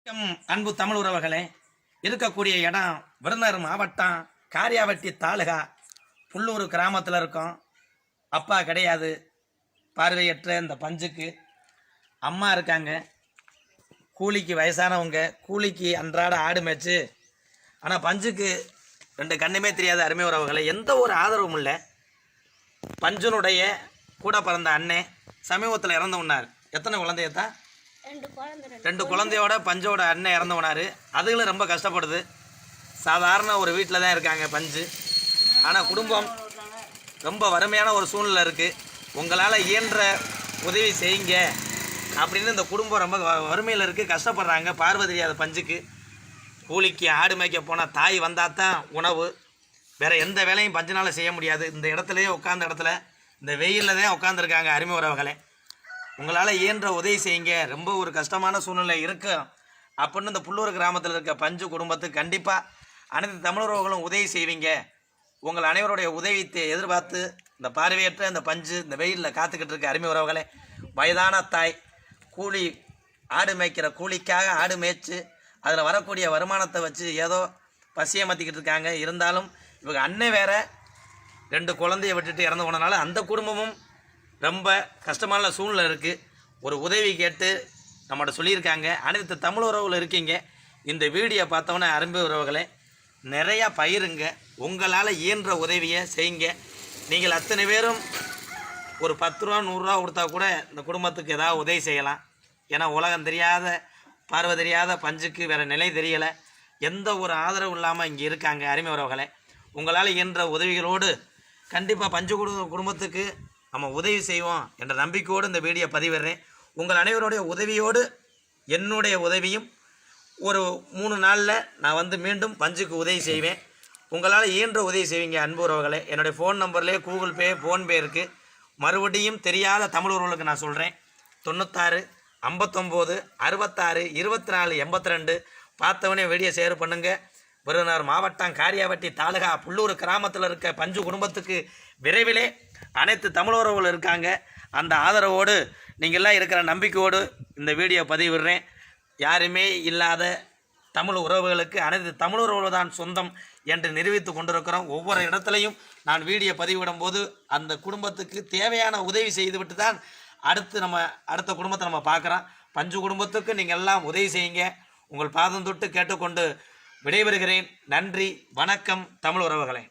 அன்பு தமிழ் உறவுகளே, இருக்கக்கூடிய இடம் விருதுநகர் மாவட்டம் காரியாவட்டி தாலுகா புல்லூர் கிராமத்தில் இருக்கோம். அப்பா கிடையாது, பார்வையற்ற இந்த பஞ்சுக்கு அம்மா இருக்காங்க. கூலிக்கு வயசானவங்க, கூலிக்கு அன்றாட ஆடு மேய்ச்சு. ஆனால் பஞ்சுக்கு ரெண்டு கண்ணுமே தெரியாத அருமை உறவுகளை, எந்த ஒரு ஆதரவும் இல்லை. பஞ்சனுடைய கூட பிறந்த அண்ணன் சமீபத்தில் இறந்து உண்ணார். எத்தனை குழந்தையத்தான்? ரெண்டு குழந்தையோட பஞ்சோட அண்ணன் இறந்து போனார். அதுகளும் ரொம்ப கஷ்டப்படுது. சாதாரண ஒரு வீட்டில் தான் இருக்காங்க பஞ்சு. ஆனால் குடும்பம் ரொம்ப வறுமையான ஒரு சூழ்நிலை இருக்குது. உங்களால் இயன்ற உதவி செய்யுங்க அப்படின்னு இந்த குடும்பம் ரொம்ப வறுமையில் இருக்குது, கஷ்டப்படுறாங்க. பார்வை தெரியாத பஞ்சுக்கு கூலிக்கு ஆடு மேய்க்க போனால் தாய் வந்தால் தான் உணவு. வேறு எந்த வேலையும் பஞ்சுனால் செய்ய முடியாது. இந்த இடத்துலையே உட்காந்த இடத்துல இந்த வெயிலில் தான் உட்காந்துருக்காங்க அருமை உறவுகளை. உங்களால் இயன்ற உதவி செய்யுங்க, ரொம்ப ஒரு கஷ்டமான சூழ்நிலை இருக்கு அப்படின்னு இந்த புல்லூர் கிராமத்தில் இருக்க பஞ்சு குடும்பத்துக்கு கண்டிப்பாக அனைத்து தமிழர்களும் உதவி செய்வீங்க. உங்கள் அனைவருடைய உதவியை எதிர்பார்த்து இந்த பார்வையற்ற இந்த பஞ்சு இந்த வெயிலில் காத்துக்கிட்டு இருக்க அருமை உறவுகளே. வயதான தாய் கூலி ஆடு மேய்க்கிற கூலிக்காக ஆடு மேய்ச்சி அதில் வரக்கூடிய வருமானத்தை வச்சு ஏதோ பசியை மத்திக்கிட்டு இருக்காங்க. இருந்தாலும் இவங்க அண்ணன் வேற ரெண்டு குழந்தைய விட்டுட்டு இறந்து போனதுனால அந்த குடும்பமும் ரொம்ப கஷ்டமான சூழ்நிலை இருக்குது. ஒரு உதவி கேட்டு நம்மகிட்ட சொல்லியிருக்காங்க. அனைத்து தமிழ் உறவுகள் இருக்கீங்க. இந்த வீடியோ பார்த்தோன்னே அரும்பு உறவுகளை நிறையா பயிருங்க. உங்களால் இயன்ற உதவியை செய்யுங்க. நீங்கள் அத்தனை பேரும் ஒரு 10 ரூபா 100 ரூபா கொடுத்தா கூட இந்த குடும்பத்துக்கு ஏதாவது உதவி செய்யலாம். ஏன்னா உலகம் தெரியாத பார்வை தெரியாத பஞ்சுக்கு வேறு நிலை தெரியலை. எந்த ஒரு ஆதரவு இல்லாமல் இங்கே இருக்காங்க அருமை உறவுகளை. உங்களால் இயன்ற உதவிகளோடு கண்டிப்பாக பஞ்சு குடும்பத்துக்கு நம்ம உதவி செய்வோம் என்ற நம்பிக்கையோடு இந்த வீடியோ பதிவிடுறேன். உங்கள் அனைவருடைய உதவியோடு என்னுடைய உதவியும் ஒரு 3 நாளில் நான் மீண்டும் பஞ்சுக்கு உதவி செய்வேன். உங்களால் இயன்ற உதவி செய்வீங்க அன்பு உறவுகளை. என்னுடைய ஃபோன் நம்பர்லேயே கூகுள் பே ஃபோன்பே இருக்குது. மறுபடியும் தெரியாத தமிழ் உறவுகளுக்கு நான் சொல்கிறேன். 96 59 66 24 82. பார்த்தவனே வீடியோ ஷேர் பண்ணுங்கள். விருதுநகர் மாவட்டம் காரியாவட்டி தாலுகா புல்லூர் கிராமத்தில் இருக்க பஞ்சு குடும்பத்துக்கு விரைவிலே அனைத்து தமிழ் உறவுகள் இருக்காங்க. அந்த ஆதரவோடு நீங்கள்லாம் இருக்கிற நம்பிக்கையோடு இந்த வீடியோ பதிவிடுறேன். யாருமே இல்லாத தமிழ் உறவுகளுக்கு அனைத்து தமிழ் உறவுகள் தான் சொந்தம் என்று நிரூபித்து கொண்டிருக்கிறோம். ஒவ்வொரு இடத்துலையும் நான் வீடியோ பதிவிடும் போது அந்த குடும்பத்துக்கு தேவையான உதவி செய்துவிட்டு தான் அடுத்த குடும்பத்தை நம்ம பார்க்குறோம். பஞ்சு குடும்பத்துக்கு நீங்கள் எல்லாம் உதவி செய்யுங்க. உங்கள் பாதம் தொட்டு கேட்டுக்கொண்டு விடைபெறுகிறேன். நன்றி, வணக்கம் தமிழ் உறவுகளே.